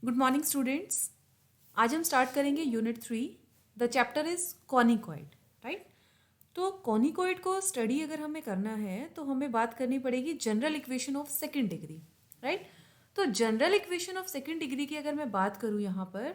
Good morning students. आज हम start करेंगे unit 3। The chapter is conicoid, right. तो कॉनिकॉइड को स्टडी अगर हमें करना है तो हमें बात करनी पड़ेगी general equation of second degree, right. तो general equation of second degree की अगर मैं बात करूँ यहाँ पर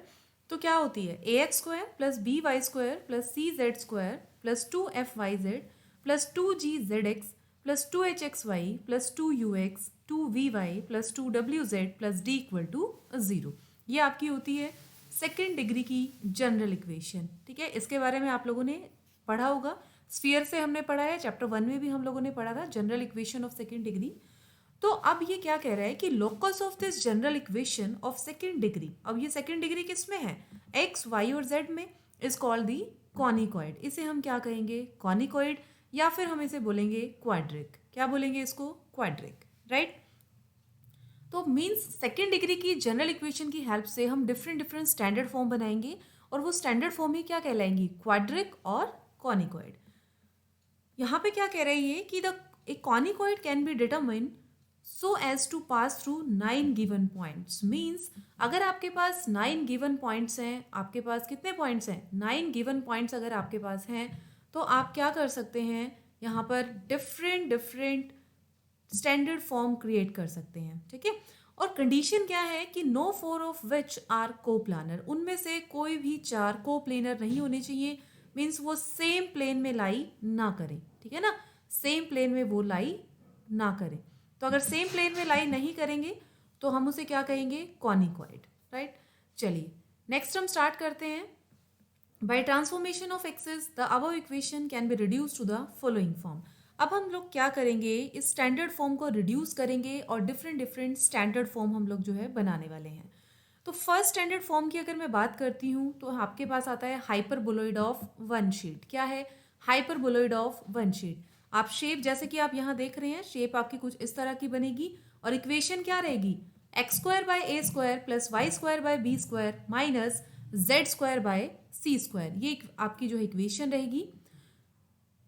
तो क्या होती है, A X square plus B Y square plus C Z square plus 2 FYZ plus 2 GZX plus 2 HXY plus 2 UX 2 VY plus 2 WZ plus D equal to 0। ये आपकी होती है सेकेंड डिग्री की जनरल इक्वेशन, ठीक है। इसके बारे में आप लोगों ने पढ़ा होगा, स्फीयर से हमने पढ़ा है, चैप्टर 1 में भी हम लोगों ने पढ़ा था general equation of second degree. तो अब ये क्या कह रहा है कि locus of this general equation of second degree, अब ये सेकेंड डिग्री किस में है, एक्स वाई और जेड में, इज कॉल्ड दी कॉनिकॉइड। इसे हम क्या कहेंगे, कॉनिकॉइड, या फिर हम इसे बोलेंगे क्वाड्रिक। क्या बोलेंगे इसको, क्वाड्रिक, राइट। तो मीन्स सेकेंड डिग्री की जनरल इक्वेशन की हेल्प से हम डिफरेंट डिफरेंट स्टैंडर्ड फॉर्म बनाएंगे और वो स्टैंडर्ड फॉर्म ही क्या कहलाएंगी, क्वाड्रिक और कॉनिकॉइड। यहाँ पे क्या कह रही है कि the a conicoid can be determin so as to pass through 9 given points. Means अगर आपके पास 9 गिवन पॉइंट्स हैं, आपके पास कितने पॉइंट्स हैं, 9 गिवन पॉइंट्स अगर आपके पास हैं तो आप क्या कर सकते हैं, यहाँ पर different different standard form create कर सकते हैं, ठीक है। और कंडीशन क्या है कि no four of which are coplanar, उनमें से कोई भी 4 कोप्लेनर नहीं होने चाहिए। मीन्स वो सेम प्लेन में लाई ना करें, ठीक है ना, सेम प्लेन में वो लाई ना करें। तो अगर सेम प्लेन में लाई नहीं करेंगे तो हम उसे क्या कहेंगे, कॉनिकॉइड, राइट। चलिए नेक्स्ट हम स्टार्ट करते हैं। By transformation of axes the above equation can be reduce to the following form. अब हम लोग क्या करेंगे, इस स्टैंडर्ड फॉर्म को रिड्यूस करेंगे और डिफरेंट डिफरेंट स्टैंडर्ड फॉर्म हम लोग जो है बनाने वाले हैं। तो फर्स्ट स्टैंडर्ड फॉर्म की अगर मैं बात करती हूँ तो आपके पास आता है हाइपरबोलॉइड ऑफ वन शीट। क्या है, हाइपरबोलॉइड ऑफ वन शीट। आप शेप जैसे कि आप यहाँ देख रहे हैं, शेप आपकी कुछ इस तरह की बनेगी और इक्वेशन क्या रहेगी, x square by A square plus Y square by B square minus z square by c square, ये आपकी जो इक्वेशन रहेगी।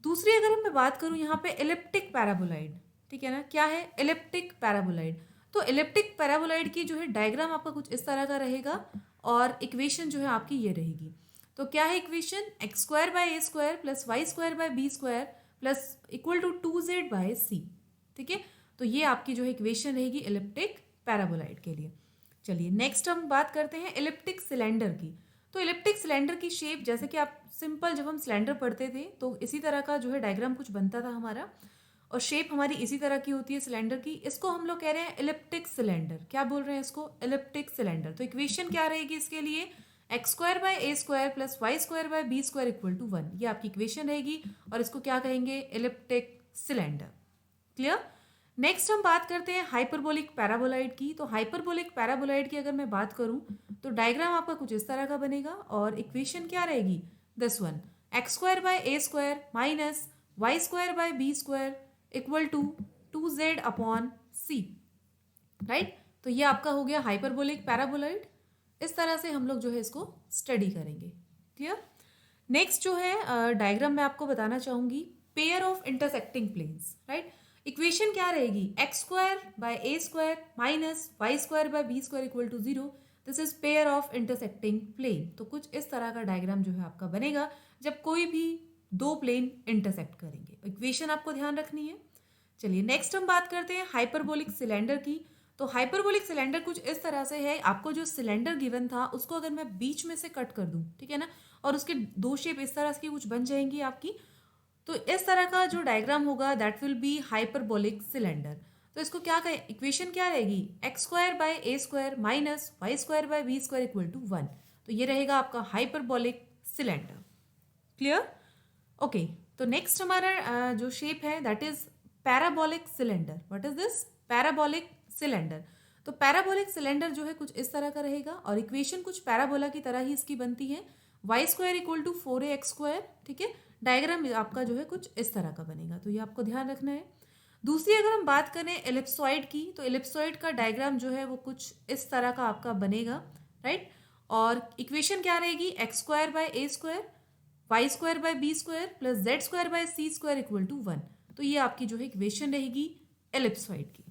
दूसरी अगर मैं बात करूं यहाँ पे एलिप्टिक पैराबोलाइड, ठीक है ना, क्या है, एलिप्टिक पैराबोलाइड। तो एलिप्टिक पैराबोलाइड की जो है डायग्राम आपका कुछ इस तरह का रहेगा और इक्वेशन जो है आपकी ये रहेगी। तो क्या है equation, x square by A square plus Y square by B square plus equal to 2Z by C, ठीक है। तो ये आपकी जो है इक्वेशन रहेगी एलिप्टिक पैराबोलाइड के लिए। चलिए नेक्स्ट हम बात करते हैं एलिप्टिक सिलेंडर की। तो इलिप्टिक सिलेंडर की शेप, जैसे कि आप सिंपल जब हम सिलेंडर पढ़ते थे तो इसी तरह का जो है डायग्राम कुछ बनता था हमारा, और शेप हमारी इसी तरह की होती है सिलेंडर की। इसको हम लोग कह रहे हैं इलिप्टिक सिलेंडर। क्या बोल रहे हैं इसको, इलिप्टिक सिलेंडर। तो इक्वेशन क्या रहेगी इसके लिए, x square by A square plus Y square by B square equal to 1, ये आपकी इक्वेशन रहेगी और इसको क्या कहेंगे, इलिप्टिक सिलेंडर। क्लियर। नेक्स्ट हम बात करते हैं हाइपरबोलिक पैराबोलाइड की। तो हाइपरबोलिक पैराबोलाइड की अगर मैं बात करूं तो डायग्राम आपका कुछ इस तरह का बनेगा और इक्वेशन क्या रहेगी, this one, x square by A square minus y square by B square equal to 2Z upon c, right. तो ये आपका हो गया हाइपरबोलिक पैराबोलाइड। इस तरह से हम लोग जो है इसको स्टडी करेंगे। क्लियर। नेक्स्ट जो है डायग्राम मैं आपको बताना चाहूंगी, pair of intersecting planes, right. Equation क्या रहेगी, x square by A square minus y square by B square equal to 0, this is pair of intersecting plane. तो कुछ इस तरह का डायग्राम जो है आपका बनेगा जब कोई भी 2 प्लेन इंटरसेक्ट करेंगे। इक्वेशन आपको ध्यान रखनी है। चलिए नेक्स्ट हम बात करते हैं हाइपरबोलिक सिलेंडर की। तो हाइपरबोलिक सिलेंडर कुछ इस तरह से है, आपको जो सिलेंडर गिवन था उसको अगर मैं बीच में से कट कर दूं, ठीक है ना, और उसके 2 शेप इस तरह की कुछ बन जाएंगी आपकी, तो इस तरह का जो डायग्राम होगा that will be hyperbolic cylinder. तो इसको क्या कहें, इक्वेशन क्या रहेगी, x square by A square minus y square by B square equal to 1। तो ये रहेगा आपका हाइपरबोलिक सिलेंडर। क्लियर। ओके। तो नेक्स्ट हमारा जो शेप है that is parabolic cylinder. What is this, parabolic cylinder. तो पैराबोलिक सिलेंडर जो है कुछ इस तरह का रहेगा और इक्वेशन कुछ पैराबोला की तरह ही इसकी बनती है, y square equal to 4AX square, ठीक है। डायग्राम आपका जो है कुछ इस तरह का बनेगा, तो ये आपको ध्यान रखना है। दूसरी अगर हम बात करें एलिप्सॉइड की, तो एलिप्सॉइड का डायग्राम जो है वो कुछ इस तरह का आपका बनेगा, राइट। और इक्वेशन क्या रहेगी, x square by A square y square by B square plus Z square by c square equal to 1। तो ये आपकी जो है इक्वेशन रहेगी एलिप्सॉइड की।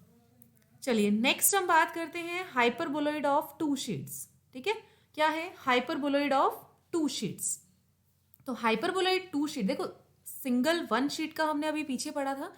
चलिए नेक्स्ट हम बात करते हैं हाइपरबोलॉइड ऑफ टू शीट्स। ठीक है, क्या है हाइपरबोलॉइड ऑफ टू शीट्स। तो हाइपरबोलॉइड टू शीट, देखो सिंगल वन शीट का हमने अभी पीछे पढ़ा था,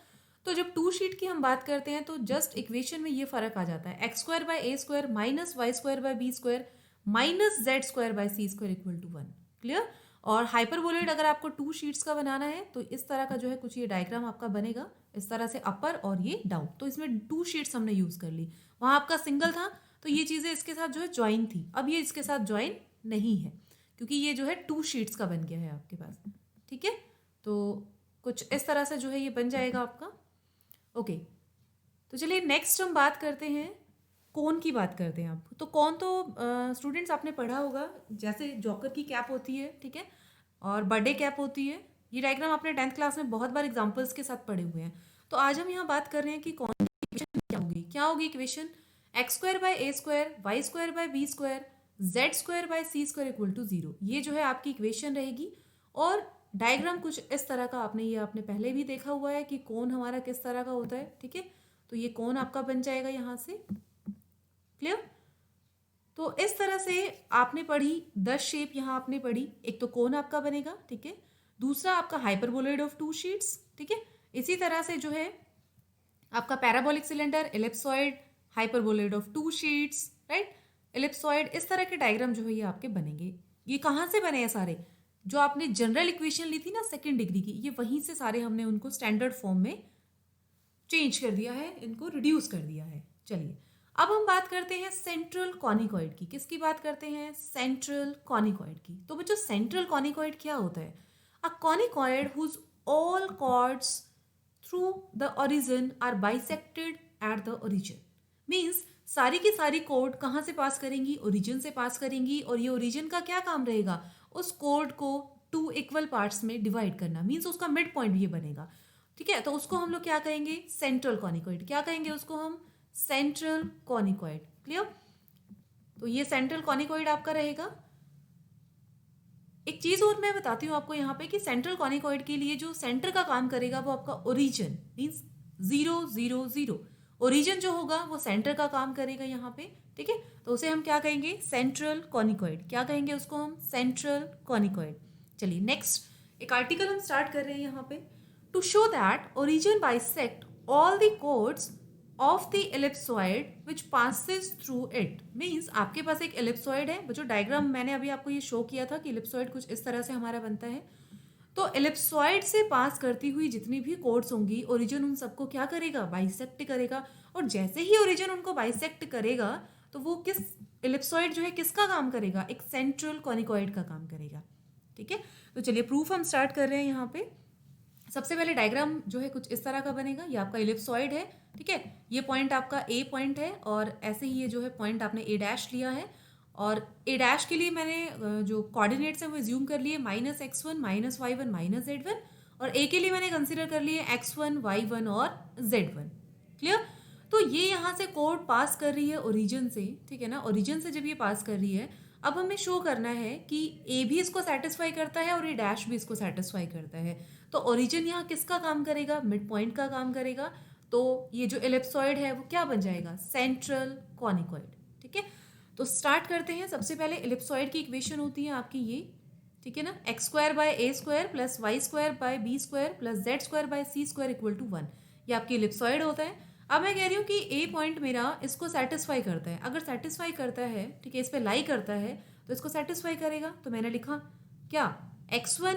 तो जब टू शीट की हम बात करते हैं तो जस्ट इक्वेशन में ये फर्क आ जाता है, x square by A square minus y square by B square minus z square by c square equal to one. Clear. और हाइपरबोलॉइड अगर आपको टू शीट्स का बनाना है तो इस तरह का जो है कुछ ये डायग्राम आपका बनेगा, इस तरह से अपर और ये डाउन। तो इसमें टू शीट्स हमने यूज कर ली, वहां आपका सिंगल था तो ये चीजें इसके साथ जो है ज्वाइन थी, अब ये इसके साथ ज्वाइन नहीं है क्योंकि ये जो है टू शीट्स का बन गया है आपके पास। ठीक है, तो कुछ इस तरह से जो है ये बन जाएगा आपका। ओके, तो चलिए नेक्स्ट हम बात करते हैं कोन की बात करते हैं अब। तो कोन तो स्टूडेंट्स आपने पढ़ा होगा, जैसे जॉकर की कैप होती है, ठीक है, और बर्थडे कैप होती है। ये डायग्राम आपने 10th क्लास में बहुत बार एग्जांपल्स के साथ पढ़े हुए हैं। तो आज हम यहाँ बात कर रहे हैं कि कौन की इक्वेशन क्या होगी equation, x square by A square y square by B square z square by c square equal to zero. ये जो है आपकी इक्वेशन रहेगी। और डायग्राम कुछ इस तरह का आपने पहले भी देखा हुआ है कि कोन हमारा किस तरह का होता है। ठीक है, तो ये कोन आपका बन जाएगा यहाँ से। क्लियर। तो इस तरह से आपने पढ़ी 10 शेप, यहाँ आपने पढ़ी, एक तो कोन आपका बनेगा, ठीक है, दूसरा आपका हाइपरबोलॉइड ऑफ टू शीट्स, ठीक है, इसी तरह से जो है आपका parabolic cylinder, ellipsoid, hyperboloid of two sheets, right, ellipsoid, इस तरह के डायग्राम जो है ये आपके बनेंगे। ये कहाँ से बने हैं सारे, जो आपने जनरल इक्वेशन ली थी ना सेकेंड डिग्री की, ये वहीं से सारे हमने उनको स्टैंडर्ड फॉर्म में चेंज कर दिया है, इनको रिड्यूस कर दिया है। चलिए अब हम बात करते हैं सेंट्रल कॉनिकॉइड की। किसकी बात करते हैं, सेंट्रल कॉनिकॉइड की। तो बच्चों सेंट्रल कॉनिकॉइड क्या होता है, a conicoid whose all chords through the origin are bisected at the origin. Means सारी की सारी कोड कहाँ से पास करेंगी, ओरिजिन से पास करेंगी, और ये ओरिजिन का क्या काम रहेगा, उस कोड को टू इक्वल पार्ट्स में डिवाइड करना। मीन्स उसका मिड पॉइंट ये बनेगा। ठीक है, तो उसको हम लोग क्या कहेंगे, सेंट्रल कॉनिकॉइड। क्या कहेंगे उसको हम, सेंट्रल कॉनिकॉइड। क्लियर। तो ये सेंट्रल कॉनिकॉइड आपका रहेगा। एक चीज और मैं बताती हूँ आपको यहाँ पे कि सेंट्रल कॉनिकॉइड के लिए जो सेंटर का काम करेगा वो आपका ओरिजिन, मीन्स 0 0 0। ओरिजिन जो होगा वो सेंटर का काम करेगा यहाँ पे। ठीक है, तो उसे हम क्या कहेंगे, सेंट्रल कॉनिकॉइड। क्या कहेंगे उसको हम, सेंट्रल कॉनिकॉइड। चलिए नेक्स्ट एक आर्टिकल हम स्टार्ट कर रहे हैं यहाँ पे। To show that origin bisect all the chords of the ellipsoid which passes through it. Means आपके पास एक एलिप्सॉइड है, जो डायग्राम मैंने अभी आपको ये शो किया था कि एलिप्सॉइड कुछ इस तरह से हमारा बनता है। तो एलिप्सॉइड से पास करती हुई जितनी भी कोड्स होंगी, ओरिजिन उन सबको क्या करेगा, बाइसेक्ट करेगा। और जैसे ही ओरिजिन उनको बाइसेक्ट करेगा तो वो किस एलिप्सॉइड जो है किसका काम करेगा, एक सेंट्रल कॉनिकॉइड का काम करेगा। ठीक है, तो चलिए प्रूफ हम स्टार्ट कर रहे हैं यहाँ पे। सबसे पहले डायग्राम जो है कुछ इस तरह का बनेगा। ये आपका इलिप्सॉइड है, ठीक है, ये पॉइंट आपका ए पॉइंट है, और ऐसे ही ये जो है पॉइंट आपने ए डैश लिया है, और ए डैश के लिए मैंने जो कोऑर्डिनेट्स है वो ज्यूम कर लिए -x1 -y1 -z1, और ए के लिए मैंने कंसिडर कर लिए x1 y1 और z1। क्लियर। तो ये यहाँ से कोड पास कर रही है ओरिजिन से, ठीक है ना, ओरिजिन से जब ये पास कर रही है, अब हमें शो करना है कि ए भी इसको सेटिस्फाई करता है और ए डैश भी इसको सेटिस्फाई करता है। तो ओरिजिन यहाँ किसका काम करेगा, मिड पॉइंट का काम करेगा। तो ये जो एलिप्सॉइड है वो क्या बन जाएगा, सेंट्रल कॉनिकॉइड। ठीक है, तो स्टार्ट करते हैं। सबसे पहले एलिप्सॉइड की इक्वेशन होती है आपकी ये, ठीक है ना, x square by A square plus Y square by B square plus Z square by c square equal to 1। ये आपकी एलिप्सॉइड होता है। अब मैं कह रही हूँ कि ए पॉइंट मेरा इसको सेटिस्फाई करता है। अगर सेटिस्फाई करता है, ठीक है, इस पर लाई करता है तो इसको सेटिस्फाई करेगा। तो मैंने लिखा क्या, x1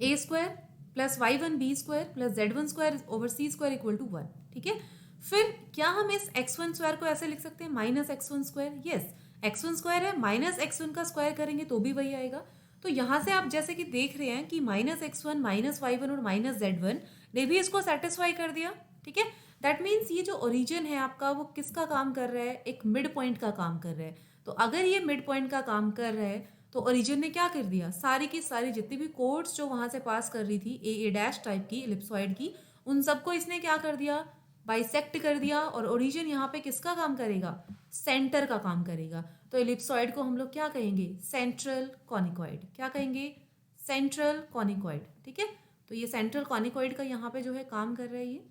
a square plus y1 b square plus z1 square over c square equal to 1। ठीक है, फिर क्या हम इस x1 स्क्वायर को ऐसे लिख सकते हैं, -x1 square. Yes, x1 square है, -x1 का स्क्वायर करेंगे तो भी वही आएगा। तो यहाँ से आप जैसे कि देख रहे हैं कि -x1 -y1 और -z1 ने भी इसको सेटिस्फाई कर दिया। ठीक है, दैट मीन्स ये जो ओरिजिन है आपका वो किसका काम कर रहा है, एक मिड पॉइंट का काम कर रहा है। तो अगर ये मिड पॉइंट का काम कर रहा है तो ओरिजिन ने क्या कर दिया, सारी की सारी जितनी भी कोड्स जो वहां से पास कर रही थी ए डैश टाइप की एलिप्सॉइड की, उन सबको इसने क्या कर दिया, बाइसेक्ट कर दिया। और ओरिजिन यहाँ पे किसका काम करेगा, सेंटर का काम करेगा। तो एलिप्सॉइड को हम लोग क्या कहेंगे, सेंट्रल कॉनिकॉइड। क्या कहेंगे, सेंट्रल कॉनिकॉइड। ठीक है, तो ये सेंट्रल कॉनिकॉइड का यहाँ पे जो है काम कर रहा है ये।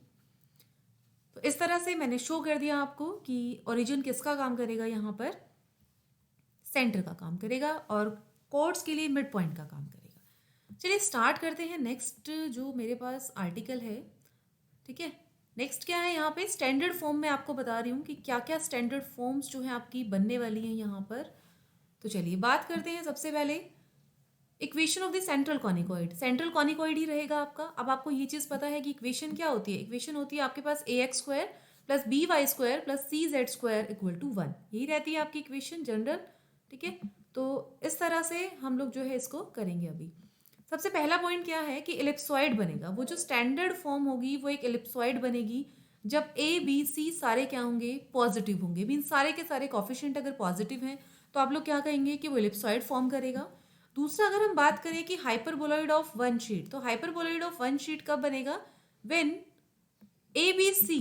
तो इस तरह से मैंने शो कर दिया आपको कि ओरिजिन किसका काम करेगा, यहाँ पर सेंटर का काम करेगा और कोड्स के लिए मिड पॉइंट का काम करेगा। चलिए स्टार्ट करते हैं। नेक्स्ट जो मेरे पास आर्टिकल है, ठीक है, नेक्स्ट क्या है यहाँ पे स्टैंडर्ड फॉर्म में आपको बता रही हूँ कि क्या क्या स्टैंडर्ड फॉर्म्स जो है आपकी बनने वाली हैं यहाँ पर। तो चलिए बात करते हैं सबसे पहले equation of the central conicoid. Central conicoid ही रहेगा आपका। अब आपको ये चीज़ पता है कि इक्वेशन क्या होती है। इक्वेशन होती है आपके पास ax² plus by² plus cz² equal to 1, यही रहती है आपकी इक्वेशन जनरल, ठीक है। तो इस तरह से हम लोग जो है इसको करेंगे। अभी सबसे पहला पॉइंट क्या है कि एलिप्सॉइड बनेगा। वो जो स्टैंडर्ड फॉर्म होगी वो एक एलिप्सॉइड बनेगी जब ए बी सी सारे क्या होंगे, पॉजिटिव होंगे। मीन सारे के सारे कॉफिशिएंट अगर पॉजिटिव हैं तो आप लोग क्या कहेंगे कि वो एलिप्सॉइड फॉर्म करेगा। दूसरा, अगर हम बात करें कि हाइपरबोलॉइड ऑफ वन शीट, तो हाइपरबोलॉइड ऑफ वन शीट कब बनेगा, व्हेन ए बी सी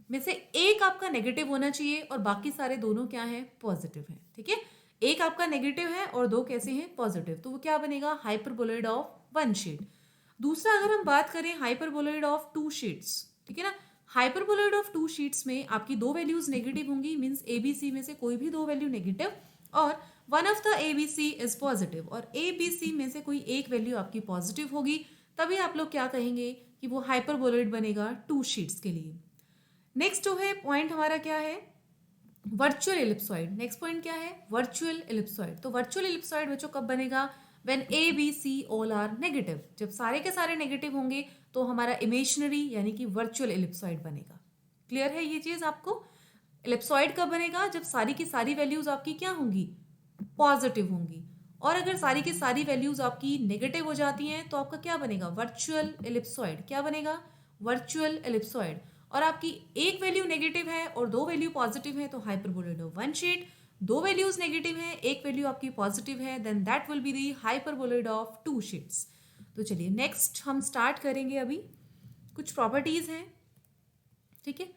में से एक आपका नेगेटिव होना चाहिए और बाकी सारे दोनों क्या हैं, पॉजिटिव हैं, ठीक है। एक आपका नेगेटिव है और दो कैसे हैं, पॉजिटिव, तो वो क्या बनेगा, हाइपरबोलॉइड ऑफ वन शीट। दूसरा, अगर हम बात करें हाइपरबोलॉइड ऑफ टू शीट्स, ठीक है ना, हाइपरबोलॉइड ऑफ टू शीट्स में आपकी दो वैल्यूज नेगेटिव होंगी, मींस ए बी सी में से कोई भी दो वैल्यू नेगेटिव और one of the a b c is positive, और ए बी सी में से कोई एक वैल्यू आपकी पॉजिटिव होगी, तभी आप लोग क्या कहेंगे कि वो हाइपरबोलॉइड बनेगा टू शीट्स के लिए। नेक्स्ट जो है पॉइंट हमारा क्या है, वर्चुअल एलिप्सॉइड। नेक्स्ट पॉइंट क्या है, वर्चुअल एलिप्सॉइड। तो वर्चुअल एलिप्सॉइड बच्चों कब बनेगा, when a b c all are negative. जब सारे के सारे नेगेटिव होंगे तो हमारा इमेजिनरी यानी कि वर्चुअल एलिप्सॉइड बनेगा। क्लियर है ये चीज आपको। एलिप्सॉइड कब बनेगा, जब सारी की सारी वैल्यूज आपकी क्या होंगी, पॉजिटिव होंगी, और अगर सारी की सारी वैल्यूज आपकी नेगेटिव हो जाती हैं तो आपका क्या बनेगा, वर्चुअल एलिप्सॉइड। क्या बनेगा, वर्चुअल एलिप्सॉइड। और आपकी एक वैल्यू नेगेटिव है और दो वैल्यू पॉजिटिव है तो हाइपरबोलॉइड ऑफ वन शीट। दो वैल्यूज नेगेटिव है, एक वैल्यू आपकी पॉजिटिव है, then that will be the hyperboloid of two sheets. तो चलिए नेक्स्ट हम स्टार्ट करेंगे। अभी कुछ प्रॉपर्टीज हैं, ठीक है।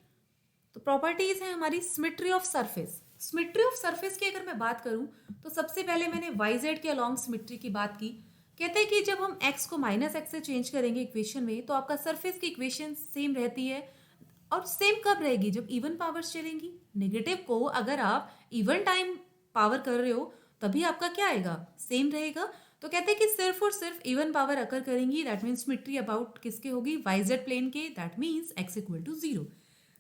तो प्रॉपर्टीज है हमारी symmetry of surface. Symmetry of surface की अगर मैं बात करूं तो सबसे पहले मैंने वाई जेड के अलॉन्ग सिमेट्री की बात की। कहते हैं कि जब हम x को -x से चेंज करेंगे इक्वेशन में तो आपका सरफेस की इक्वेशन सेम रहती है। और सेम कब रहेगी, जब इवन पावर्स चलेंगी। नेगेटिव को अगर आप इवन टाइम पावर कर रहे हो तभी आपका क्या आएगा, सेम रहेगा। तो कहते हैं कि सिर्फ और सिर्फ इवन पावर अकर करेंगी, दैट मीन्स सिमेट्री अबाउट किसके होगी, वाई जेड प्लेन के, that means x equal to 0।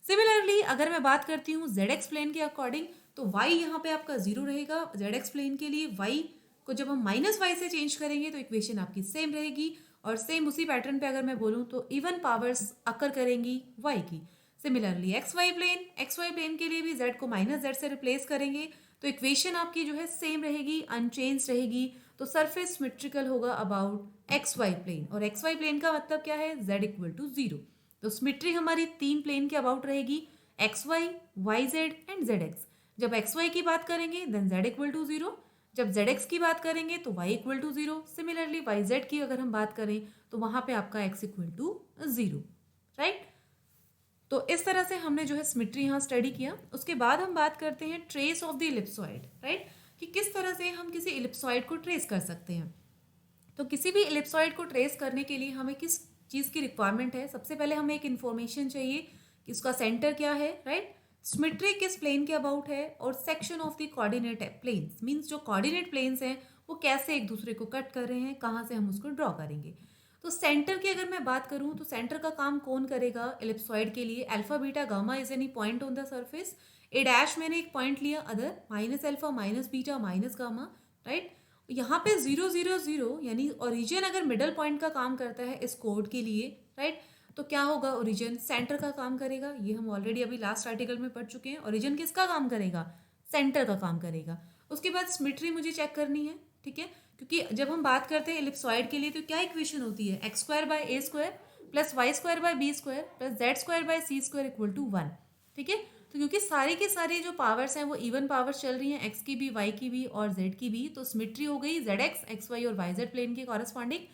Similarly अगर मैं बात करती हूँ जेड एक्स प्लेन के अकॉर्डिंग, तो y यहाँ पे आपका 0 रहेगा जेड एक्स प्लेन के लिए। y को जब हम -y से चेंज करेंगे तो इक्वेशन आपकी सेम रहेगी। और सेम उसी पैटर्न पे अगर मैं बोलूँ तो इवन पावर्स अकर करेंगी y की। सिमिलरली एक्स वाई प्लेन के लिए भी z को -z से रिप्लेस करेंगे तो इक्वेशन आपकी जो है सेम रहेगी, अनचेंज रहेगी। तो सरफेस सिमेट्रिकल होगा अबाउट एक्स वाई प्लेन, और एक्स वाई प्लेन का मतलब क्या है, z इक्वल टू 0। तो सिमेट्री हमारी तीन प्लेन के अबाउट रहेगी, x y, y z and z x. जब एक्स वाई की बात करेंगे देन जेड इक्वल टू 0, जब जेड एक्स की बात करेंगे तो y equal to 0। Similarly y z की अगर हम बात करें तो वहां पे आपका एक्स इक्वल टू 0, राइट। तो इस तरह से हमने जो है सिमेट्री यहाँ स्टडी किया। उसके बाद हम बात करते हैं trace of the ellipsoid, right, कि किस तरह से हम किसी इलिप्सॉइड को ट्रेस कर सकते हैं। तो किसी भी इलिप्सॉइड को ट्रेस करने के लिए हमें किस चीज़ की रिक्वायरमेंट है, सबसे पहले हमें एक इन्फॉर्मेशन चाहिए कि उसका सेंटर क्या है, राइट, सिमेट्री किस प्लेन के अबाउट है, और section of the coordinate planes, means जो कोऑर्डिनेट प्लेन्स हैं वो कैसे एक दूसरे को कट कर रहे हैं, कहाँ से हम उसको ड्रॉ करेंगे। तो सेंटर की अगर मैं बात करूं तो सेंटर का काम कौन करेगा इलिप्सॉइड के लिए, alpha beta gamma is any point on the surface. A dash मैंने एक पॉइंट लिया, other minus alpha minus beta minus gamma, right. यहाँ पे 0 0 0 यानी ओरिजिन अगर मिडल पॉइंट का काम करता है इस कोड के लिए, राइट, तो क्या होगा, ओरिजिन सेंटर का काम करेगा। ये हम ऑलरेडी अभी लास्ट आर्टिकल में पढ़ चुके हैं, ओरिजिन किसका काम करेगा, सेंटर का काम करेगा। उसके बाद सिमेट्री मुझे चेक करनी है, ठीक है, क्योंकि जब हम बात करते हैं इलिप्सॉइड के लिए तो क्या इक्वेशन होती है, x² by a² plus y² by b² plus z² by c² equal to 1, ठीक है। तो क्योंकि सारे के सारे जो पावर्स हैं वो इवन पावर्स चल रही हैं, x की भी, y की भी और z की भी, तो सिमेट्री हो गई zx, xy और yz प्लेन के कॉरेस्पॉन्डिंग।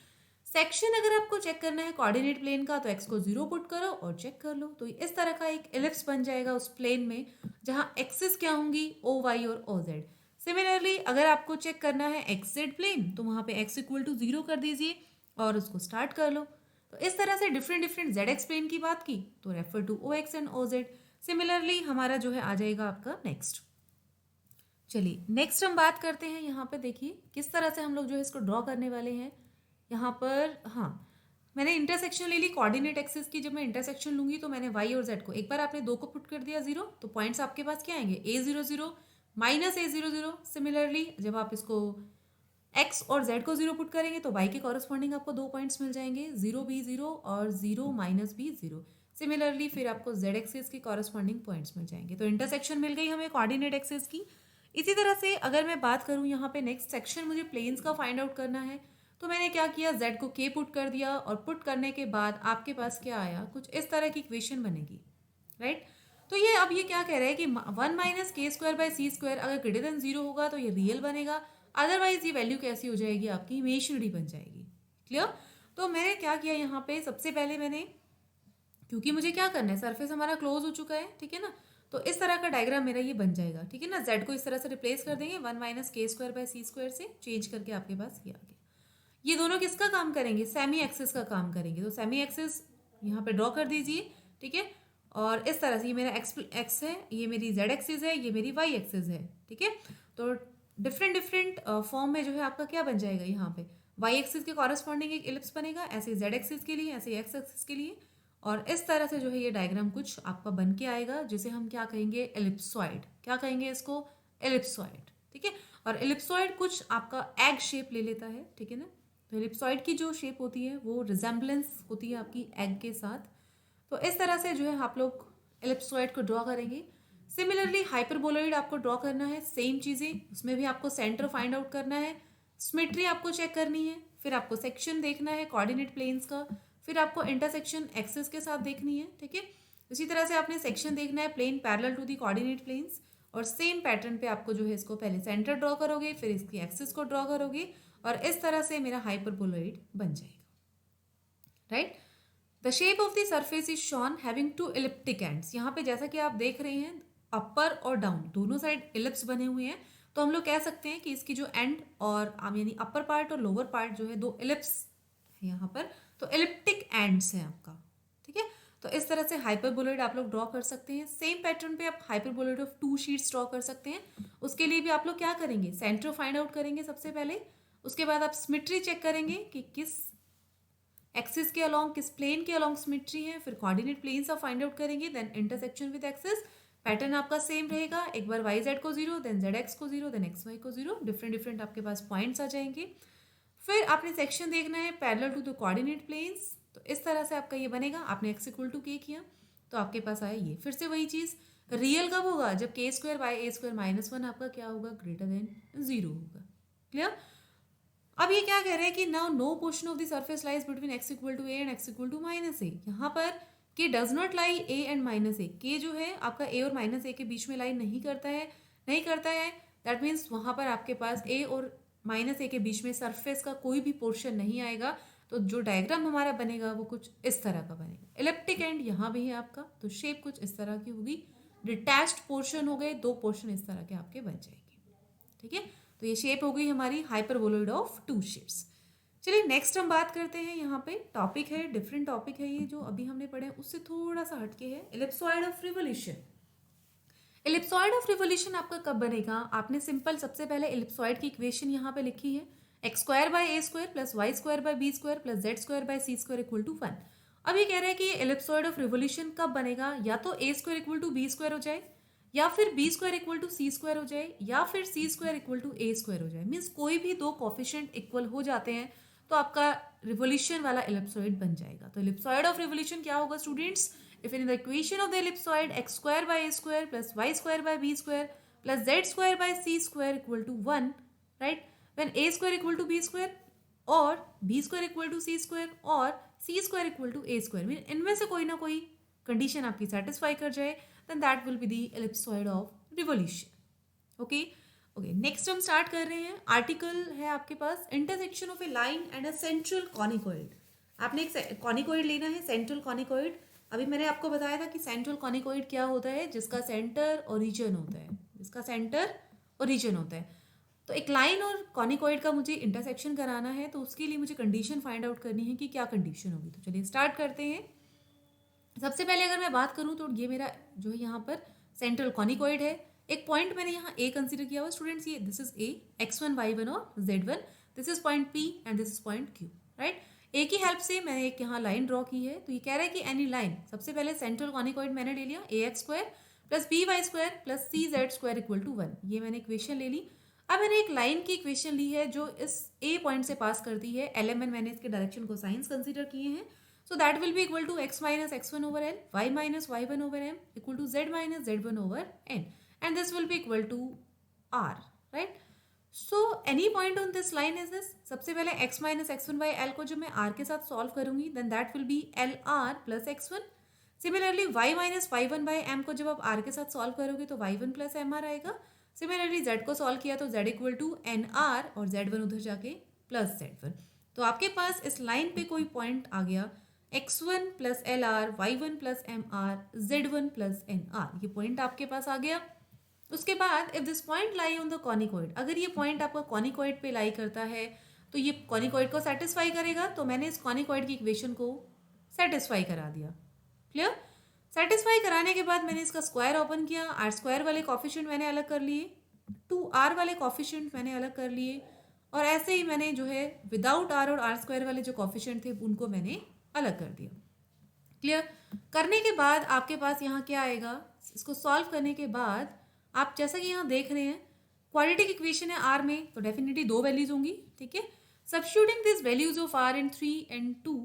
सेक्शन अगर आपको चेक करना है कोऑर्डिनेट प्लेन का तो x को 0 पुट करो और चेक कर लो, तो इस तरह का एक एलिप्स बन जाएगा उस प्लेन में जहाँ एक्सिस क्या होंगी, o y और o z। सिमिलरली अगर आपको चेक करना है एक्स जेड प्लेन तो वहाँ पे x इक्वल टू 0 कर दीजिए और उसको स्टार्ट कर लो। तो इस तरह से different different z x plane की बात की तो refer to o x and o z. Similarly हमारा जो है आ जाएगा आपका नेक्स्ट। चलिए नेक्स्ट हम बात करते हैं, यहाँ पे देखिए किस तरह से हम लोग जो है इसको ड्रॉ करने वाले हैं। यहाँ पर हाँ, मैंने इंटरसेक्शन ले ली कोऑर्डिनेट एक्सिस की। जब मैं इंटरसेक्शन लूंगी तो मैंने वाई और जेड को, एक बार आपने दो को पुट कर दिया जीरो, तो पॉइंट्स आपके पास क्या आएंगे, A00 माइनस A00। सिमिलरली जब आप इसको एक्स और जेड को जीरो पुट करेंगे तो वाई के कॉरस्पॉन्डिंग आपको दो पॉइंट्स मिल जाएंगे, जीरो भी जीरो और जीरो माइनस भी जीरो। सिमिलरली फिर आपको जेड एक्सिस के कॉरस्पॉन्डिंग पॉइंट्स मिल जाएंगे। तो इंटरसेक्शन मिल गई हमें कोऑर्डिनेट एक्सिस की। इसी तरह से अगर मैं बात करूँ यहाँ पे नेक्स्ट सेक्शन मुझे प्लेन्स का फाइंड आउट करना है, तो मैंने क्या किया, z को k पुट कर दिया और पुट करने के बाद आपके पास क्या आया, कुछ इस तरह की इक्वेशन बनेगी, राइट। तो ये अब ये क्या कह रहा है कि 1 माइनस के स्क्वायर बाई सी स्क्वायर अगर ग्रेटर देन जीरो होगा तो ये रियल बनेगा, अदरवाइज ये वैल्यू कैसी हो जाएगी, आपकी इमेजिनरी बन जाएगी। क्लियर। तो मैंने क्या किया यहाँ पे, सबसे पहले मैंने, क्योंकि मुझे क्या करना है, सरफेस हमारा क्लोज हो चुका है, ठीक है ना, तो इस तरह का डायग्राम मेरा ये बन जाएगा, ठीक है ना। z को इस तरह से रिप्लेस कर देंगे 1 माइनस के स्क्वायर बाई सी स्क्वायर से, चेंज करके आपके पास ये आ गया। ये दोनों किसका काम करेंगे, सेमी एक्सिस का काम करेंगे। तो सेमी एक्सिस यहाँ पे ड्रॉ कर दीजिए, ठीक है। और इस तरह से ये मेरा एक्स है, ये मेरी जेड एक्सिस है, ये मेरी वाई एक्सिस है, ठीक है। तो डिफरेंट डिफरेंट फॉर्म में जो है आपका क्या बन जाएगा, यहाँ पे वाई एक्सिस के कॉरस्पॉन्डिंग एक एलिप्स बनेगा, ऐसे जेड एक्सिस के लिए, ऐसे एक्स एक्सिस के लिए, और इस तरह से जो है ये डायग्राम कुछ आपका बन के आएगा, जिसे हम क्या कहेंगे, एलिप्सॉइड। क्या कहेंगे इसको, एलिप्सॉइड, ठीक है। और एलिप्सॉइड कुछ आपका एग शेप ले लेता है, ठीक है ना। तो एलिप्सॉइड की जो शेप होती है वो रिजेम्बलेंस होती है आपकी एग के साथ। तो इस तरह से जो है आप लोग एलिप्सॉइड को ड्रॉ करेंगे। सिमिलरली हाइपरबोलॉइड आपको ड्रॉ करना है, सेम चीज़ें, उसमें भी आपको सेंटर फाइंड आउट करना है, सिमेट्री आपको चेक करनी है, फिर आपको सेक्शन देखना है कोऑर्डिनेट प्लेन्स का, फिर आपको इंटरसेक्शन एक्सिस के साथ देखनी है, ठीक है। इसी तरह से आपने सेक्शन देखना है plane parallel to the coordinate planes, और सेम पैटर्न पे आपको जो है इसको पहले सेंटर ड्रॉ करोगे, फिर इसकी एक्सिस को ड्रॉ करोगे, और इस तरह से मेरा हाइपरबोलॉइड बन जाएगा, right. The shape of the surface is shown having two elliptic ends. यहाँ पे जैसा कि आप देख रहे हैं अपर और डाउन दोनों साइड इलिप्स बने हुए हैं, तो हम लोग कह सकते हैं कि इसकी जो एंड और यानी अपर पार्ट और लोअर पार्ट जो है दो इलिप्स है यहाँ पर, तो इलिप्टिक एंड्स है आपका, ठीक है। तो इस तरह से हाइपरबोलॉइड आप लोग ड्रॉ कर सकते हैं। सेम पैटर्न पे आप hyperboloid of two sheets draw कर सकते हैं। उसके लिए भी आप लोग क्या करेंगे, सेंटर फाइंड आउट करेंगे सबसे पहले, उसके बाद आप सिमेट्री चेक करेंगे कि किस एक्सिस के अलॉन्ग, किस प्लेन के अलॉन्ग सिमेट्री है, फिर कोऑर्डिनेट प्लेन्स आप फाइंड आउट करेंगे, then intersection with axis. Pattern आपका सेम रहेगा, एक बार वाई जेड को जीरो, देन जेड एक्स को जीरो, देन एक्स वाई को जीरो, डिफरेंट डिफरेंट आपके पास पॉइंट्स आ जाएंगे। फिर आपने सेक्शन देखना है parallel to the coordinate planes, तो इस तरह से आपका ये बनेगा। आपने एक्स इक्वल टू के किया तो आपके पास आया ये। फिर से वही चीज़, रियल कब होगा, जब K square by A square minus one आपका क्या होगा, ग्रेटर देन जीरो होगा। क्लियर। अब ये क्या कह रहे हैं कि now no portion of the surface lies between X equal to A and X equal to minus A. यहाँ पर K does not lie A and minus A, K जो है आपका ए और माइनस ए के बीच में लाई नहीं करता है, नहीं करता है। दैट मीन्स वहाँ पर आपके पास ए और माइनस ए के बीच में सरफेस का कोई भी पोर्शन नहीं आएगा। तो जो डायग्राम हमारा बनेगा वो कुछ इस तरह का बनेगा। इलिप्टिक एंड यहाँ भी है आपका, तो शेप कुछ इस तरह की होगी। डिटैच्ड पोर्शन हो गए, दो पोर्शन इस तरह के आपके बन जाएंगे, ठीक है। तो ये शेप हो गई हमारी हाइपरबोलॉइड ऑफ टू शेप्स। चलिए नेक्स्ट हम बात करते हैं, यहाँ पे टॉपिक है, डिफरेंट टॉपिक है ये, जो अभी हमने पढ़े उससे थोड़ा सा हटके है, ellipsoid of revolution. Ellipsoid of revolution आपका कब बनेगा, आपने सिंपल सबसे पहले एलिप्सॉइड की इक्वेशन यहाँ पे लिखी है, x square by A square plus Y square by B square plus Z square by C square equal to 1। अब ये कह रहा है कि एलिप्सॉइड ऑफ रिवोल्यूशन कब बनेगा, या तो A square equal to B square हो जाए, या फिर B square equal to C square हो जाए, या फिर C square equal to A square हो जाए। मीन्स कोई भी दो कोफिशिएंट इक्वल हो जाते हैं तो आपका रिवोल्यूशन वाला एलिप्सॉइड बन जाएगा। तो एलिप्सॉइड ऑफ रिवोल्यूशन क्या होगा students, if in the equation of the ellipsoid X square by A square plus Y square by B square plus Z square by C square equal to 1, right, when A square equal to B square और B square equal to C square और C square equal to A square, mean इनमें से कोई ना कोई condition आपकी satisfy कर जाए, then that will be the ellipsoid of revolution. Okay, next हम स्टार्ट कर रहे हैं। आर्टिकल है आपके पास, intersection of a line and a central conicoid. आपने एक कॉनिकॉइड लेना है, सेंट्रल कॉनिकॉइड। अभी मैंने आपको बताया था कि सेंट्रल कॉनिकॉइड क्या होता है, जिसका सेंटर ओरिजिन होता है, जिसका सेंटर ओरिजिन होता है। तो एक लाइन और कॉनिकॉइड का मुझे इंटरसेक्शन कराना है, तो उसके लिए मुझे कंडीशन फाइंड आउट करनी है कि क्या कंडीशन होगी। तो चलिए स्टार्ट करते हैं। सबसे पहले अगर मैं बात करूं तो ये मेरा जो है यहाँ पर सेंट्रल कॉनिकॉइड है। एक पॉइंट मैंने यहाँ ए कंसीडर किया हुआ स्टूडेंट्स, ये this is a, x1 y1 और z1, this is point p and this is point q, right. A की हेल्प से मैंने एक यहाँ लाइन ड्रॉ की है। तो ये कह रहा है कि एनी लाइन, सबसे पहले सेंट्रल कॉनिकॉइड मैंने ले लिया ax² plus by² plus cz² equal to 1, ये मैंने इक्वेशन ले ली। अब मैंने एक लाइन की इक्वेशन ली है जो इस ए पॉइंट से पास करती है, lmn मैंने इसके डायरेक्शन को साइंस कंसीडर किए हैं। So that will be equal to x minus x1 over n, y minus y1 over m equal to z minus z1 over n, and this will be equal to r, right? So any point on this line is this. सबसे पहले x minus x1 by l को जब मैं r के साथ solve करूंगी then that will be lr plus x1. Similarly y minus y1 by m को जब आप r के साथ सॉल्व करोगे तो y1 plus mr आएगा. Similarly z को सॉल्व किया तो z इक्वल टू nr और z1 उधर जाके प्लस z1. तो आपके पास इस लाइन पे कोई पॉइंट आ गया x1 plus l r, y1 plus m r, z1 plus n r, ये पॉइंट आपके पास आ गया। उसके बाद if this point lie on the conicoid, अगर ये पॉइंट आपका कॉनिकॉइड पे लाई करता है तो ये कॉनिकॉइड को सेटिस्फाई करेगा। तो मैंने इस कॉनिकॉइड की इक्वेशन को सेटिस्फाई करा दिया। क्लियर? सेटिस्फाई कराने के बाद मैंने इसका स्क्वायर ओपन किया, आर स्क्वायर वाले कॉफिशिएंट मैंने अलग कर लिए, 2r वाले कॉफिशिएंट मैंने अलग कर लिए, और ऐसे ही मैंने जो है विदाउट r और r स्क्वायर वाले जो कॉफिशिएंट थे उनको मैंने अलग कर दिया। क्लियर? करने के बाद आपके पास यहाँ क्या आएगा, इसको सॉल्व करने के बाद आप जैसा कि यहाँ देख रहे हैं क्वाड्रेटिक इक्वेशन है आर में, तो डेफिनेटली दो वैल्यूज होंगी। ठीक है, substituting this values of r in 3 and 2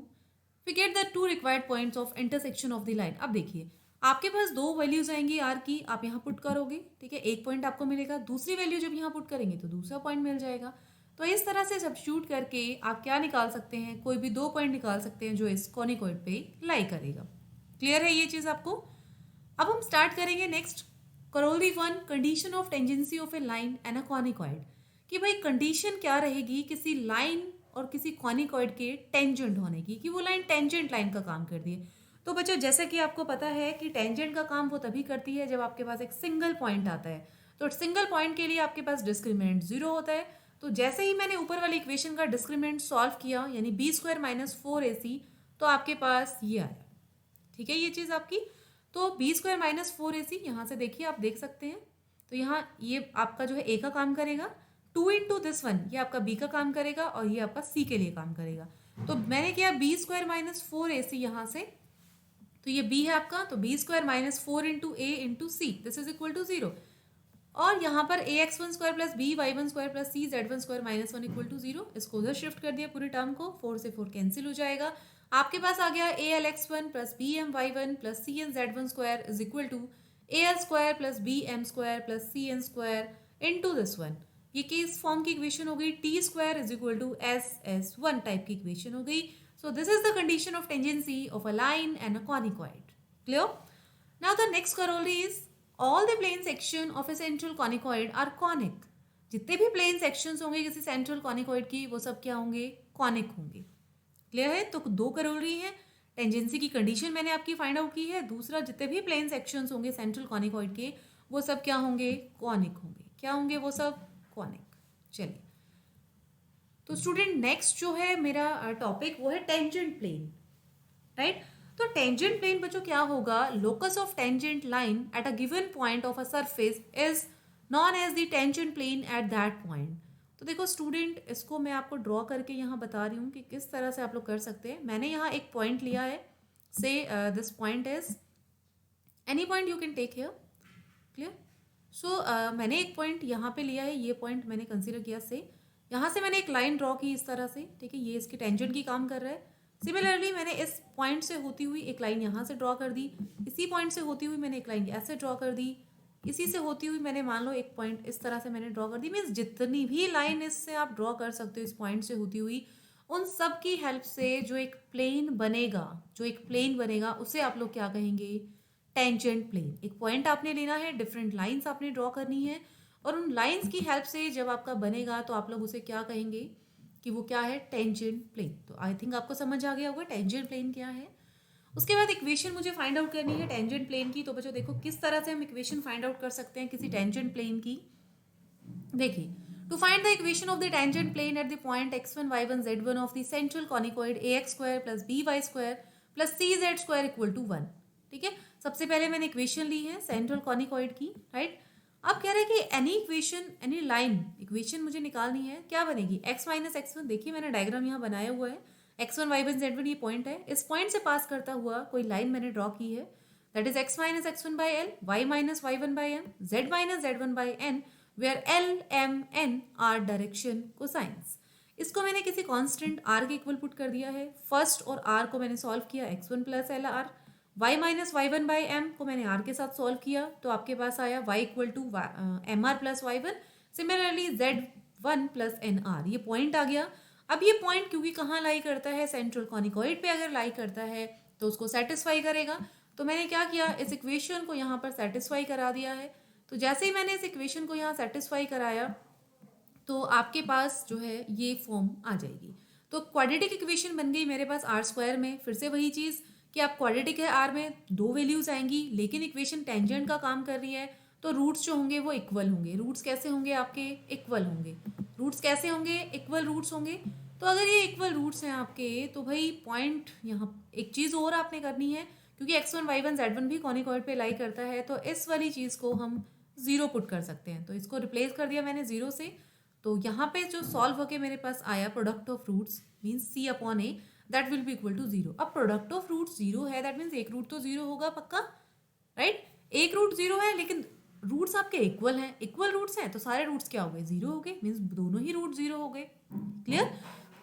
we get the 2 required points of intersection of the line. अब देखिए आपके पास दो वैल्यूज आएंगी आर की, आप यहाँ पुट करोगे, ठीक है, एक पॉइंट आपको मिलेगा, दूसरी वैल्यू जब यहाँ पुट करेंगे तो दूसरा पॉइंट मिल जाएगा। तो इस तरह से सब्स्टिट्यूट करके आप क्या निकाल सकते हैं, कोई भी दो पॉइंट निकाल सकते हैं जो इस कॉनिकॉइड पे लाई करेगा। क्लियर है ये चीज आपको? अब हम स्टार्ट करेंगे next corollary 1, condition of tangency of a line and a conicoid. कि भाई कंडीशन क्या रहेगी किसी लाइन और किसी कॉनिकॉइड के टेंजेंट होने की, कि वो लाइन टेंजेंट लाइन का काम कर दी है। तो बच्चों जैसा कि आपको पता है कि टेंजेंट का काम वो तभी करती है जब आपके पास एक सिंगल पॉइंट आता है। तो सिंगल पॉइंट के लिए आपके पास डिस्क्रिमिनेंट 0 होता है। तो जैसे ही मैंने ऊपर वाली इक्वेशन का डिस्क्रिमिनेंट सॉल्व किया, यानी b² माइनस 4ac, तो आपके पास ये आया। ठीक है, ये चीज़ आपकी। तो b² माइनस 4ac यहाँ से देखिए, आप देख सकते हैं। तो यहाँ ये आपका जो है a का काम करेगा, 2 इंटू दिस 1 ये आपका b का काम करेगा, और ये आपका c के लिए काम करेगा। तो मैंने किया b² माइनस 4ac यहाँ से, तो ये b है आपका, तो b² minus 4 into a into c, this is equal to 0। और यहाँ पर ax1 square plus b y1 square plus c z1 square minus 1 equal to 0, इसको उधर शिफ्ट कर दिया पूरे टर्म को, 4 से 4 कैंसिल हो जाएगा। आपके पास आ गया alx1 plus bm y1 plus cn z1 square is equal to al square plus bm square plus cn square into this one. ये किस फॉर्म की इक्वेशन हो गई, t square is equal to ss1 type की equation हो गई। So this is the condition of tangency of a line and a conicoid. Clear? Now the next corollary is all the plane section of a central conicoid are conic। जितने भी plane sections होंगे किसी central conicoid की, वो सब क्या होंगे, conic होंगे। क्लियर है? तो दो करोली है, टेंजेंसी की कंडीशन मैंने आपकी फाइंड आउट की है, दूसरा जितने भी प्लेन सेक्शंस होंगे सेंट्रल कॉनिकॉइड के वो सब क्या होंगे, कॉनिक होंगे। क्या होंगे वो सब, कॉनिक। चलिए, तो स्टूडेंट नेक्स्ट जो है मेरा टॉपिक वो है टेंजेंट प्लेन, राइट। तो टेंजेंट प्लेन बच्चों क्या होगा, locus of tangent line at a given point of a surface is known as the tangent plane at that point. तो देखो स्टूडेंट, इसको मैं आपको ड्रॉ करके यहाँ बता रही हूँ कि किस तरह से आप लोग कर सकते हैं। मैंने यहाँ एक पॉइंट लिया है, say this point is any point you can take here. Clear? So मैंने एक पॉइंट यहाँ पे लिया है, ये पॉइंट मैंने कंसिडर किया से, यहाँ से मैंने एक लाइन ड्रॉ की इस तरह से, ठीक है, ये इसके टेंजेंट की काम कर रहा है। सिमिलरली मैंने इस पॉइंट से होती हुई एक लाइन यहाँ से ड्रॉ कर दी, इसी पॉइंट से होती हुई मैंने एक लाइन ऐसे ड्रॉ कर दी, इसी से होती हुई मैंने मान लो एक पॉइंट इस तरह से मैंने ड्रॉ कर दी। मीन्स जितनी भी लाइन इससे आप ड्रॉ कर सकते हो इस पॉइंट से होती हुई, उन सब की हेल्प से जो एक प्लेन बनेगा उसे आप लोग क्या कहेंगे, टेंजेंट प्लेन। एक पॉइंट आपने लेना है, डिफरेंट लाइन्स आपने ड्रॉ करनी है, और उन लाइन्स की हेल्प से जब आपका बनेगा तो आप लोग उसे क्या कहेंगे कि वो क्या है, टेंजेंट प्लेन। तो आई थिंक आपको समझ आ गया होगा टेंजेंट प्लेन क्या है। उसके बाद इक्वेशन मुझे फाइंड आउट करनी है टेंजेंट प्लेन की। तो बच्चों देखो किस तरह से हम इक्वेशन फाइंड आउट कर सकते हैं किसी टेंजेंट प्लेन की। देखिए To find the equation of the tangent plane at the point x1, y1, z1 of the central conicoid ax square plus by square plus cz square equal to 1. ठीक है, सबसे पहले मैंने इक्वेशन ली है central conicoid की, right. अब कह रहे हैं कि any equation, any line equation मुझे निकालनी है. क्या बनेगी? x minus x. देखिए मैंने डायग्राम यहाँ बनाया हुआ है. x1, y1, z1 ये पॉइंट है. इस पॉइंट से पास करता हुआ कोई लाइन मैंने ड्रॉ की है. That is x minus x one by l, y minus Y one by m, z minus Z one by n, where l m n are direction cosines. इसको मैंने किसी कांस्टेंट r के equal put कर दिया है. First और r को मैंने सॉल्व किया x1 plus l r. y minus Y one by m को मैंने r के साथ सॉल्व किया तो आपके पास आया y equal to m r plus y one. Similarly z1 plus n r, ये पॉइंट आ गया. अब ये पॉइंट क्योंकि कहाँ लाई करता है? सेंट्रल कॉनिकॉइड पे अगर लाई करता है तो उसको सेटिस्फाई करेगा. तो मैंने क्या किया, इस इक्वेशन को यहाँ पर सेटिस्फाई करा दिया है. तो जैसे ही मैंने इस इक्वेशन को यहाँ सेटिस्फाई कराया तो आपके पास जो है ये फॉर्म आ जाएगी. तो क्वाड्रेटिक इक्वेशन बन गई मेरे पास आर स्क्वायर में. फिर से वही चीज़ कि आप क्वाड्रेटिक है आर में, दो वैल्यूज आएंगी लेकिन इक्वेशन टेंजेंट का काम कर रही है तो रूट्स जो होंगे वो इक्वल होंगे. रूट्स कैसे होंगे आपके? इक्वल होंगे. रूट्स कैसे होंगे? इक्वल रूट्स होंगे. तो अगर ये इक्वल रूट्स हैं आपके तो भाई पॉइंट यहाँ एक चीज़ और आपने करनी है क्योंकि x1, y1, z1 भी कॉनिकॉइड पे लाई करता है तो इस वाली चीज़ को हम जीरो पुट कर सकते हैं. तो इसको रिप्लेस कर दिया मैंने जीरो से. तो यहाँ पे जो सॉल्व होके मेरे पास आया product of roots means c upon a, that will be equal to zero. अब प्रोडक्ट ऑफ रूट्स जीरो है, दैट मीन्स एक रूट तो जीरो होगा पक्का, राइट. एक रूट जीरो है लेकिन रूट्स आपके इक्वल हैं. इक्वल रूट्स हैं तो सारे रूट्स क्या हो गए? जीरो हो गए. मीन्स दोनों ही रूट जीरो हो गए. क्लियर?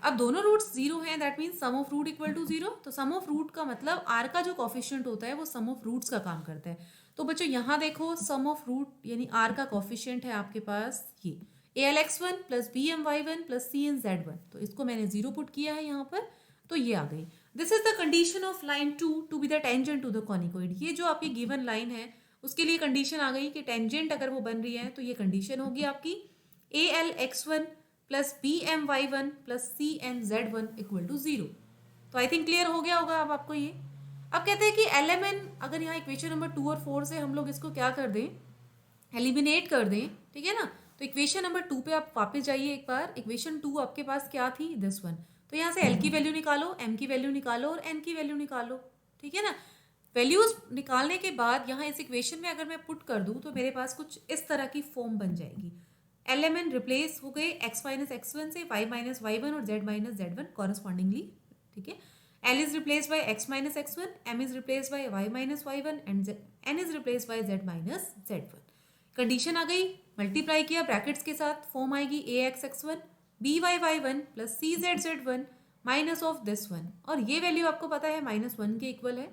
अब दोनों रूट्स जीरो हैं, that means sum of root equal to zero. तो सम ऑफ रूट का मतलब आर का जो कॉफिशिएंट होता है वो सम ऑफ रूट्स का काम करता है. तो बच्चों यहाँ देखो सम ऑफ रूट यानी आर का कॉफिशिएंट है आपके पास ये a l x one plus b m y one plus c n z one. तो इसको मैंने जीरो पुट किया है यहाँ पर तो ये आ गई. This is the condition of line to be the tangent to the conicoid. ये जो आपकी गिवन लाइन है उसके लिए कंडीशन आ गई कि टेंजेंट अगर वो बन रही है तो ये कंडीशन होगी आपकी a l x one plus b m y one plus c n z one equal to zero. तो आई थिंक क्लियर हो गया होगा अब आपको ये. अब कहते हैं कि एल एम एन अगर यहाँ इक्वेशन नंबर 2 और 4 से हम लोग इसको क्या कर दें, एलिमिनेट कर दें, ठीक है ना. तो इक्वेशन नंबर 2 पे आप वापस जाइए एक बार. इक्वेशन 2 आपके पास क्या थी? This one. तो यहाँ से एल की वैल्यू निकालो, एम की वैल्यू निकालो और एन की वैल्यू निकालो, ठीक है ना. वैल्यूज निकालने के बाद यहाँ इस इक्वेशन में अगर मैं पुट कर दूँ तो मेरे पास कुछ इस तरह की फॉर्म बन जाएगी. एल एम एन रिप्लेस हो गए एक्स माइनस एक्स वन से, वाई माइनस वाई वन और Z minus Z one correspondingly, ठीक है. L is replace by X minus x one, M is replace by Y minus Y one and N is replace by Z minus Z one. Condition आ गई, multiply किया brackets के साथ, form आएगी A X x one B Y Y one plus C Z Z one minus of this one. और ये value आपको पता है माइनस वन के इक्वल है.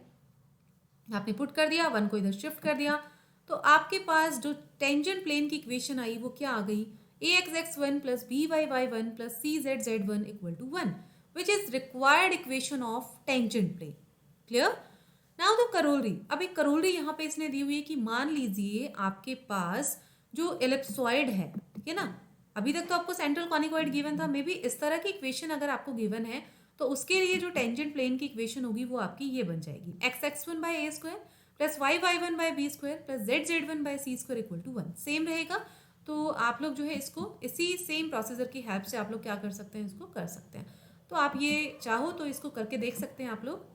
आपने पुट कर दिया, वन को इधर शिफ्ट कर दिया तो आपके पास जो टेंजेंट प्लेन की इक्वेशन आई वो क्या आ गई? A X x one plus B Y Y one plus C Z Z one equal to one, which is required equation of tangent plane. Clear? Now the corollary. अब एक corollary यहाँ पे इसने दी हुई है कि मान लीजिए आपके पास जो एलिप्सॉइड है, ठीक है ना. अभी तक तो आपको सेंट्रल कॉनिकॉइड गिवन था, मे बी इस तरह की इक्वेशन अगर आपको गिवन है तो उसके लिए जो टेंजेंट प्लेन की इक्वेशन होगी वो आपकी ये बन जाएगी x x one by A square plus y Y one by B square plus z Z one by C square equal to one. Same रहेगा. तो आप लोग जो है इसको इसी सेम प्रोसीजर की हेल्प से आप लोग क्या कर सकते हैं, इसको कर सकते हैं. तो आप ये चाहो तो इसको करके देख सकते हैं आप लोग.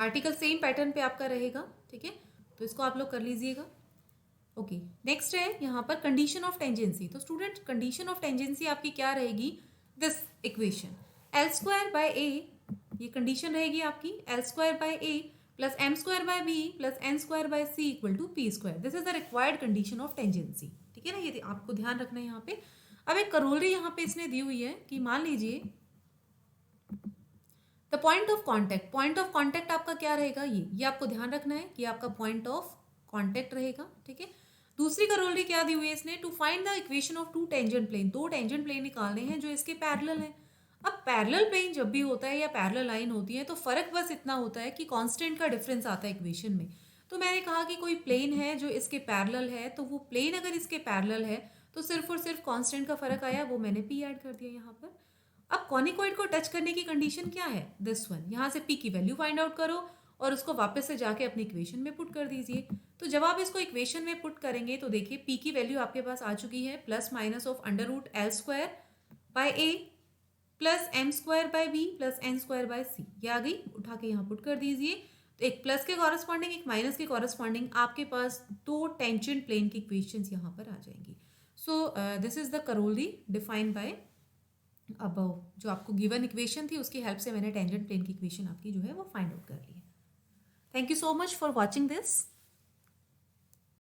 आर्टिकल सेम पैटर्न पे आपका रहेगा, ठीक है. तो इसको आप लोग कर लीजिएगा. ओके, नेक्स्ट है यहाँ पर कंडीशन ऑफ टेंजेंसी. तो स्टूडेंट कंडीशन ऑफ टेंजेंसी आपकी क्या रहेगी? This equation L square by A, ये कंडीशन रहेगी आपकी L square by A plus M square by B plus N square by C equal to P square. This is the required condition of tangency, ठीक है ना. ये आपको ध्यान रखना है यहाँ पे. अब एक करोलरी यहाँ पे इसने दी हुई है कि मान लीजिए the point of contact. Point of contact आपका क्या रहेगा? ये आपको ध्यान रखना है कि आपका पॉइंट ऑफ कॉन्टैक्ट रहेगा, ठीक है. दूसरी करोलरी क्या दी हुई है इसने? To find the equation of two tangent plane. दो टेंजेंट प्लेन निकालने हैं जो इसके पैरेलल हैं. अब पैरेलल प्लेन जब भी होता है या पैरेलल लाइन होती है तो फर्क बस इतना होता है कि कांस्टेंट का डिफरेंस आता है इक्वेशन में. तो मैंने कहा कि कोई प्लेन है जो इसके पैरेलल है तो वो प्लेन अगर इसके पैरेलल है तो सिर्फ और सिर्फ कांस्टेंट का फर्क आया, वो मैंने पी ऐड कर दिया यहाँ पर. अब कॉनिकॉइड को टच करने की कंडीशन क्या है? This one. यहाँ से पी की वैल्यू फाइंड आउट करो और उसको वापस से जाके अपनी इक्वेशन में पुट कर दीजिए। तो जब आप इसको इक्वेशन में पुट करेंगे तो देखिए पी की वैल्यू आपके पास आ चुकी है plus minus of under root L square by A plus M square by B plus N square by C, ये आ गई, उठा के यहाँ पुट कर दीजिए। तो एक प्लस के कॉरस्पॉन्डिंग एक माइनस के कॉरस्पॉन्डिंग आपके पास दो टेंजेंट प्लेन की इक्वेशंस यहाँ पर आ जाएंगी। So this is the corollary defined by above. जो आपको गिवन इक्वेशन थी उसकी हेल्प से मैंने टेंजेंट प्लेन की इक्वेशन आपकी जो है वो फाइंड आउट कर ली है। Thank you so much for watching this.